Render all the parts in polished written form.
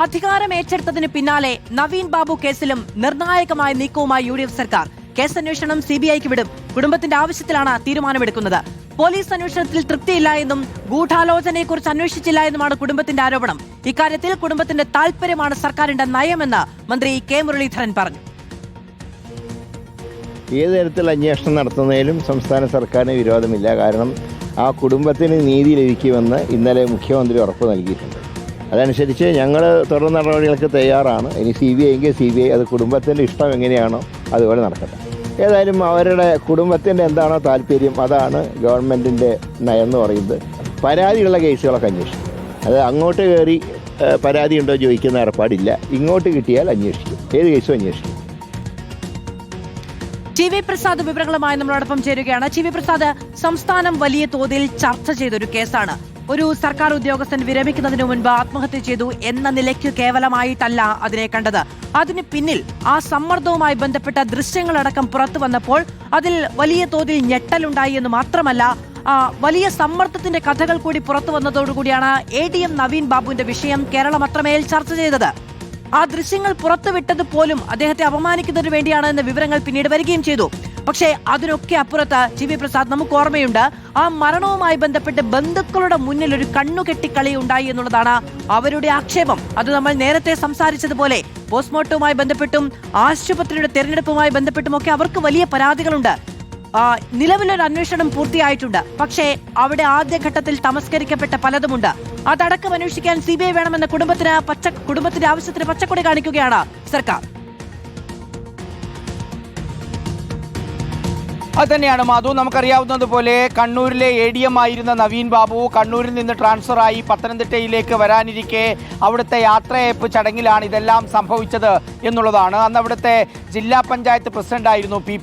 അധികാരം ഏറ്റെടുത്തതിന് പിന്നാലെ നവീൻ ബാബു കേസിലും നിർണായകമായ നീക്കവുമായി UDF സർക്കാർ. കേസ് അന്വേഷണം CBIക്ക് വിടും. കുടുംബത്തിന്റെ ആവശ്യത്തിലാണ് തീരുമാനമെടുക്കുന്നത്. പോലീസ് അന്വേഷണത്തിൽ തൃപ്തിയില്ല എന്നും ഗൂഢാലോചനയെക്കുറിച്ച് അന്വേഷിച്ചില്ല എന്നുമാണ് കുടുംബത്തിന്റെ ആരോപണം. ഇക്കാര്യത്തിൽ കുടുംബത്തിന്റെ താൽപര്യമാണ് സർക്കാരിന്റെ നയമെന്ന് മന്ത്രി K മുരളീധരൻ പറഞ്ഞു. ഏത് തരത്തിൽ അന്വേഷണം നടത്തുന്നതിലും സംസ്ഥാന സർക്കാരിന് വിരോധമില്ല. കാരണം ആ കുടുംബത്തിന് നീതി ലഭിക്കുമെന്ന് ഇന്നലെ മുഖ്യമന്ത്രി ഉറപ്പ് നൽകിയിട്ടുണ്ട്. അതനുസരിച്ച് ഞങ്ങൾ തുടർ നടപടികൾക്ക് തയ്യാറാണ്. ഇനി CBI എങ്കിൽ CBI, അത് കുടുംബത്തിൻ്റെ ഇഷ്ടം എങ്ങനെയാണോ അതുപോലെ നടക്കട്ടെ. ഏതായാലും അവരുടെ കുടുംബത്തിൻ്റെ എന്താണോ താല്പര്യം അതാണ് ഗവൺമെൻറ്റിൻ്റെ നയം എന്ന് പറയുന്നത്. പരാതിയുള്ള കേസുകളൊക്കെ അന്വേഷിക്കും. അത് അങ്ങോട്ട് കയറി പരാതി ഉണ്ടോ ചോദിക്കുന്ന ഏർപ്പാടില്ല. ഇങ്ങോട്ട് കിട്ടിയാൽ അന്വേഷിക്കും, ഏത് കേസും അന്വേഷിക്കും. TV പ്രസാദ് വിവരങ്ങളുമായി നമ്മളോടൊപ്പം ചേരുകയാണ്. TV പ്രസാദ്, സംസ്ഥാനം വലിയ തോതിൽ ചർച്ച ചെയ്തൊരു കേസാണ്. ഒരു സർക്കാർ ഉദ്യോഗസ്ഥൻ വിരമിക്കുന്നതിന് മുൻപ് ആത്മഹത്യ ചെയ്തു എന്ന നിലയ്ക്ക് കേവലമായിട്ടല്ല അതിനെ കണ്ടത്. അതിന് പിന്നിൽ ആ സമ്മർദ്ദവുമായി ബന്ധപ്പെട്ട ദൃശ്യങ്ങളടക്കം പുറത്തു വന്നപ്പോൾ അതിൽ വലിയ തോതിൽ ഞെട്ടലുണ്ടായി എന്ന് മാത്രമല്ല, വലിയ സമ്മർദ്ദത്തിന്റെ കഥകൾ കൂടി പുറത്തു വന്നതോടുകൂടിയാണ് ADM നവീൻ ബാബുവിന്റെ വിഷയം കേരളം അത്രമേൽ ചർച്ച ചെയ്തത്. ആ ദൃശ്യങ്ങൾ പുറത്തുവിട്ടത് പോലും അദ്ദേഹത്തെ അപമാനിക്കുന്നതിന് വേണ്ടിയാണ് എന്ന വിവരങ്ങൾ പിന്നീട് വരികയും ചെയ്തു. പക്ഷേ അതിനൊക്കെ അപ്പുറത്ത് TV പ്രസാദ്, നമുക്ക് ഓർമ്മയുണ്ട്, ആ മരണവുമായി ബന്ധപ്പെട്ട് ബന്ധുക്കളുടെ മുന്നിൽ ഒരു കണ്ണുകെട്ടിക്കളി ഉണ്ടായി എന്നുള്ളതാണ് അവരുടെ ആക്ഷേപം. അത് നമ്മൾ നേരത്തെ സംസാരിച്ചതുപോലെ പോസ്റ്റ്മോർട്ടവുമായി ബന്ധപ്പെട്ടും ആശുപത്രിയുടെ തെരഞ്ഞെടുപ്പുമായി ബന്ധപ്പെട്ടുമൊക്കെ അവർക്ക് വലിയ പരാതികളുണ്ട്. നിലവിലൊരു അന്വേഷണം പൂർത്തിയായിട്ടുണ്ട്. പക്ഷേ അവിടെ ആദ്യഘട്ടത്തിൽ തമസ്കരിക്കപ്പെട്ട പലതുമുണ്ട്. അതടക്കം അന്വേഷിക്കാൻ CBI വേണമെന്ന കുടുംബത്തിന്റെ ആവശ്യത്തിന് പച്ചക്കൊടി കാണിക്കുകയാണ് സർക്കാർ. അതുതന്നെയാണ് മാധു. നമുക്കറിയാവുന്നതുപോലെ കണ്ണൂരിലെ ADM ആയിരുന്ന നവീൻ ബാബു കണ്ണൂരിൽ നിന്ന് ട്രാൻസ്ഫറായി പത്തനംതിട്ടയിലേക്ക് വരാനിരിക്കെ അവിടുത്തെ യാത്രയയപ്പ് ചടങ്ങിലാണ് ഇതെല്ലാം സംഭവിച്ചത് എന്നുള്ളതാണ്. അന്ന് അവിടുത്തെ ജില്ലാ പഞ്ചായത്ത് പ്രസിഡന്റായിരുന്നു പി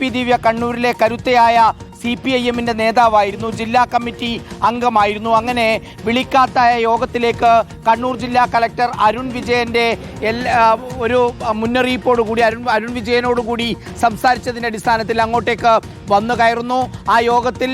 പി ദിവ്യ കണ്ണൂരിലെ കരുത്തയായ CPIM-ന്റെ നേതാവായിരുന്നു, ജില്ലാ കമ്മിറ്റി അംഗമായിരുന്നു. അങ്ങനെ വിളിക്കാത്ത യോഗത്തിലേക്ക് കണ്ണൂർ ജില്ലാ കളക്ടർ അരുൺ വിജയന്റെ ഒരു മുന്നറിയിപ്പോടുകൂടി അരുൺ വിജയനോടുകൂടി സംസാരിച്ചതിൻ്റെ അടിസ്ഥാനത്തിൽ അങ്ങോട്ടേക്ക് വന്നു കയറുന്നു. ആ യോഗത്തിൽ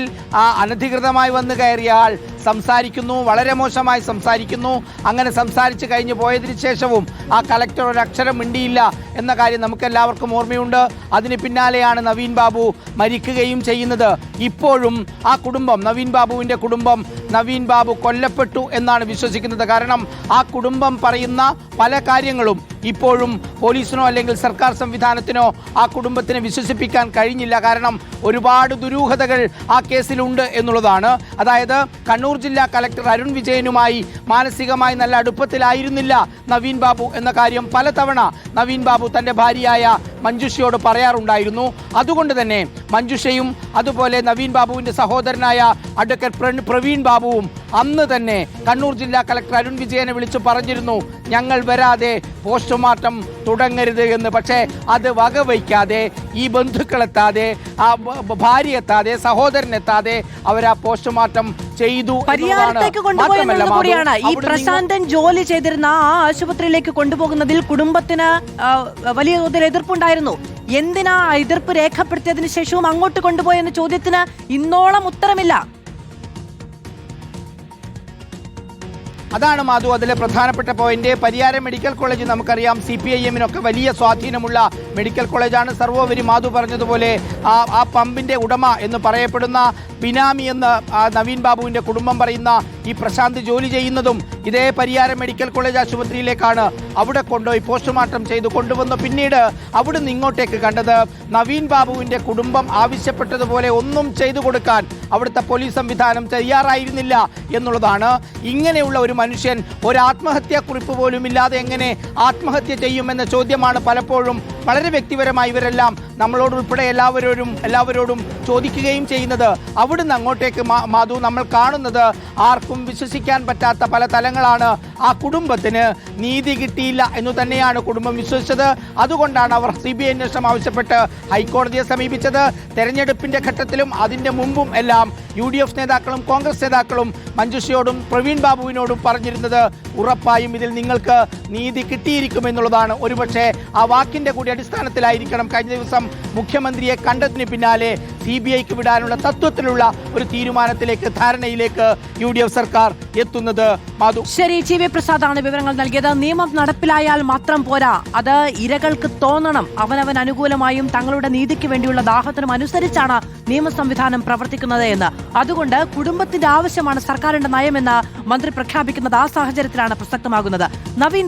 അനധികൃതമായി വന്നു കയറിയ ആൾ സംസാരിക്കുന്നു, വളരെ മോശമായി സംസാരിക്കുന്നു. അങ്ങനെ സംസാരിച്ച് കഴിഞ്ഞ് പോയതിനു ശേഷവും ആ കളക്ടർ ഒരക്ഷരം മിണ്ടിയില്ല എന്ന കാര്യം നമുക്കെല്ലാവർക്കും ഓർമ്മയുണ്ട്. അതിന് പിന്നാലെയാണ് നവീൻ ബാബു മരിക്കുകയും ചെയ്യുന്നത്. ഇപ്പോഴും ആ കുടുംബം, നവീൻ ബാബുവിൻ്റെ കുടുംബം, നവീൻ ബാബു കൊല്ലപ്പെട്ടു എന്നാണ് വിശ്വസിക്കുന്നത്. കാരണം ആ കുടുംബം പറയുന്ന പല കാര്യങ്ങളും ഇപ്പോഴും പോലീസിനോ അല്ലെങ്കിൽ സർക്കാർ സംവിധാനത്തിനോ ആ കുടുംബത്തിനെ വിശ്വസിപ്പിക്കാൻ കഴിഞ്ഞില്ല. കാരണം ഒരുപാട് ദുരൂഹതകൾ ആ കേസിലുണ്ട് എന്നുള്ളതാണ്. അതായത് കണ്ണൂർ ജില്ലാ കളക്ടർ അരുൺ വിജയനുമായി മാനസികമായി നല്ല അടുപ്പത്തിലായിരുന്നില്ല നവീൻ ബാബു എന്ന കാര്യം പലതവണ നവീൻ ബാബു തൻ്റെ ഭാര്യയായ മഞ്ജുഷയോട് പറയാറുണ്ടായിരുന്നു. അതുകൊണ്ട് തന്നെ മഞ്ജുഷയും അതുപോലെ നവീൻ ബാബുവിൻ്റെ സഹോദരനായ അഡ്വക്കേറ്റ് പ്രവീൺ ബാബുവും അന്ന് തന്നെ കണ്ണൂർ ജില്ലാ കളക്ടർ അരുൺ വിജയനെ വിളിച്ചു പറഞ്ഞിരുന്നു, ഞങ്ങൾ വരാതെ പോസ്റ്റ്മോർട്ടം തുടങ്ങരുത് എന്ന്. പക്ഷേ അത് വകവയ്ക്കാതെ, ഈ ബന്ധുക്കളെത്താതെ, ആ ഭാര്യ എത്താതെ, സഹോദരനെത്താതെ അവർ ആ പോസ്റ്റ്മോർട്ടം ചെയ്തു. പരിയാരത്തേക്ക് കൊണ്ടുപോയെന്നുകൂടിയാണ് ഈ പ്രശാന്തൻ ജോലി ചെയ്തിരുന്ന ആ ആശുപത്രിയിലേക്ക് കൊണ്ടുപോകുന്നതിൽ കുടുംബത്തിന് വലിയ തോതിൽ എതിർപ്പുണ്ടായിരുന്നു. എന്തിനാ എതിർപ്പ് രേഖപ്പെടുത്തിയതിനു ശേഷവും അങ്ങോട്ട് കൊണ്ടുപോയെന്ന ചോദ്യത്തിന് ഇന്നോളം ഉത്തരമില്ല. അതാണ് മാധു അതിലെ പ്രധാനപ്പെട്ട പോയിന്റ്. പരിയാരം മെഡിക്കൽ കോളേജ് നമുക്കറിയാം CPIM-നൊക്കെ വലിയ സ്വാധീനമുള്ള മെഡിക്കൽ കോളേജാണ്. സർവോപരി മാധു പറഞ്ഞതുപോലെ ആ പമ്പിന്റെ ഉടമ എന്ന് പറയപ്പെടുന്ന ബിനാമി എന്ന് നവീൻ ബാബുവിൻ്റെ കുടുംബം പറയുന്ന ഈ പ്രശാന്ത് ജോലി ചെയ്യുന്നതും ഇതേ പരിയാരം മെഡിക്കൽ കോളേജ് ആശുപത്രിയിലേക്കാണ്. അവിടെ കൊണ്ടുപോയി പോസ്റ്റ്മോർട്ടം ചെയ്ത് കൊണ്ടുവന്നു. പിന്നീട് അവിടുന്ന് ഇങ്ങോട്ടേക്ക് കണ്ടത് നവീൻ ബാബുവിൻ്റെ കുടുംബം ആവശ്യപ്പെട്ടതുപോലെ ഒന്നും ചെയ്തു കൊടുക്കാൻ അവിടുത്തെ പോലീസ് സംവിധാനം തയ്യാറായിരുന്നില്ല എന്നുള്ളതാണ്. ഇങ്ങനെയുള്ള ഒരു മനുഷ്യൻ ഒരു ആത്മഹത്യാക്കുറിപ്പ് പോലും ഇല്ലാതെ എങ്ങനെ ആത്മഹത്യ ചെയ്യുമെന്ന ചോദ്യമാണ് പലപ്പോഴും വളരെ വ്യക്തിപരമായി ഇവരെല്ലാം നമ്മളോടുൾപ്പെടെ എല്ലാവരോടും ചോദിക്കുകയും ചെയ്യുന്നത്. അവിടുന്ന് അങ്ങോട്ടേക്ക് മാധു നമ്മൾ കാണുന്നത് ആർക്കും വിശ്വസിക്കാൻ പറ്റാത്ത പല തലങ്ങളാണ്. ആ കുടുംബത്തിന് നീതി കിട്ടിയില്ല എന്നു തന്നെയാണ് കുടുംബം വിശ്വസിച്ചത്. അതുകൊണ്ടാണ് അവർ CBI അന്വേഷണം ആവശ്യപ്പെട്ട് ഹൈക്കോടതിയെ സമീപിച്ചത്. തെരഞ്ഞെടുപ്പിന്റെ ഘട്ടത്തിലും അതിൻ്റെ മുമ്പും എല്ലാം UDF നേതാക്കളും കോൺഗ്രസ് നേതാക്കളും മഞ്ജുഷയോടും പ്രവീൺ ബാബുവിനോടും പറഞ്ഞിരുന്നത് ഉറപ്പായും ഇതിൽ നിങ്ങൾക്ക് നീതി കിട്ടിയിരിക്കുമെന്നുള്ളതാണ്. ഒരുപക്ഷെ ആ വാക്കിൻ്റെ കൂടി അടിസ്ഥാനത്തിലായിരിക്കണം കഴിഞ്ഞ ദിവസം മുഖ്യമന്ത്രിയെ കണ്ടതിന് പിന്നാലെ CBIക്ക് വിടാനുള്ള തത്വത്തിലുള്ള ഒരു തീരുമാനത്തിലേക്ക്, ധാരണയിലേക്ക് UDF സർക്കാർ എത്തുന്നത്. മാധു, ശരി, CV പ്രസാദാണ് വിവരങ്ങൾ നൽകിയത്. നിയമം നടപ്പിലായാൽ മാത്രം പോരാ, അത് ഇരകൾക്ക് തോന്നണം അവനവൻ അനുകൂലമായും തങ്ങളുടെ നീതിക്ക് വേണ്ടിയുള്ള ദാഹത്തിനും അനുസരിച്ചാണ് നിയമ സംവിധാനം പ്രവർത്തിക്കുന്നത് എന്ന്. അതുകൊണ്ട് കുടുംബത്തിന്റെ ആവശ്യമാണ് സർക്കാരിന്റെ നയമെന്ന് മന്ത്രി പ്രഖ്യാപിക്കുന്നത് ആ സാഹചര്യത്തിലാണ് പ്രസക്തമാകുന്നത്. നവീൻ